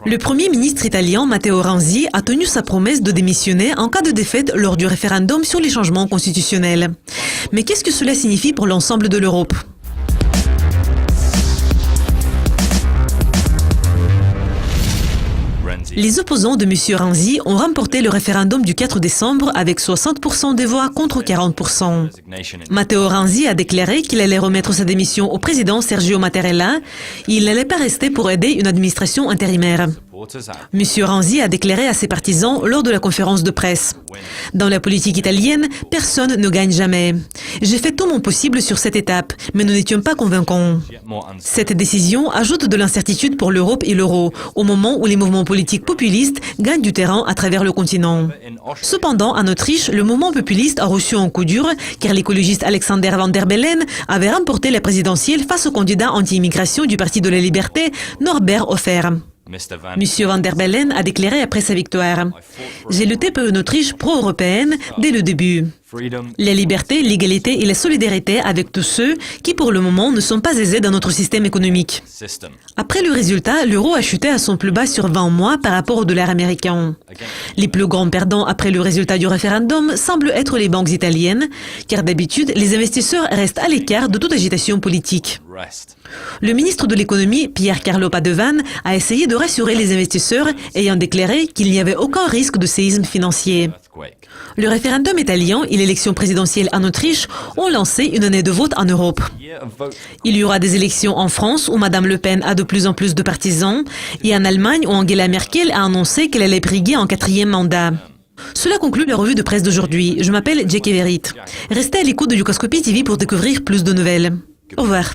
Le Premier ministre italien Matteo Renzi a tenu sa promesse de démissionner en cas de défaite lors du référendum sur les changements constitutionnels. Mais qu'est-ce que cela signifie pour l'ensemble de l'Europe ? Les opposants de M. Renzi ont remporté le référendum du 4 décembre avec 60% des voix contre 40%. Matteo Renzi a déclaré qu'il allait remettre sa démission au président Sergio Mattarella. Il n'allait pas rester pour aider une administration intérimaire. M. Renzi a déclaré à ses partisans lors de la conférence de presse: « Dans la politique italienne, personne ne gagne jamais. J'ai fait tout mon possible sur cette étape, mais nous n'étions pas convaincants. » Cette décision ajoute de l'incertitude pour l'Europe et l'euro, au moment où les mouvements politiques populistes gagnent du terrain à travers le continent. Cependant, en Autriche, le mouvement populiste a reçu un coup dur, car l'écologiste Alexander Van der Bellen avait remporté la présidentielle face au candidat anti-immigration du Parti de la Liberté, Norbert Hofer. Monsieur Van der Bellen a déclaré après sa victoire: « J'ai lutté pour une Autriche pro-européenne dès le début. La liberté, l'égalité et la solidarité avec tous ceux qui, pour le moment, ne sont pas aisés dans notre système économique. » Après le résultat, l'euro a chuté à son plus bas sur 20 mois par rapport au dollar américain. Les plus grands perdants après le résultat du référendum semblent être les banques italiennes, car d'habitude, les investisseurs restent à l'écart de toute agitation politique. Le ministre de l'économie, Pier Carlo Padovan, a essayé de rassurer les investisseurs, ayant déclaré qu'il n'y avait aucun risque de séisme financier. Le référendum italien et l'élection présidentielle en Autriche ont lancé une année de vote en Europe. Il y aura des élections en France où Mme Le Pen a de plus en plus de partisans et en Allemagne où Angela Merkel a annoncé qu'elle allait briguer un 4e mandat. Cela conclut la revue de presse d'aujourd'hui. Je m'appelle Jackie Verrit. Restez à l'écoute de Lucascopie TV pour découvrir plus de nouvelles. Au revoir.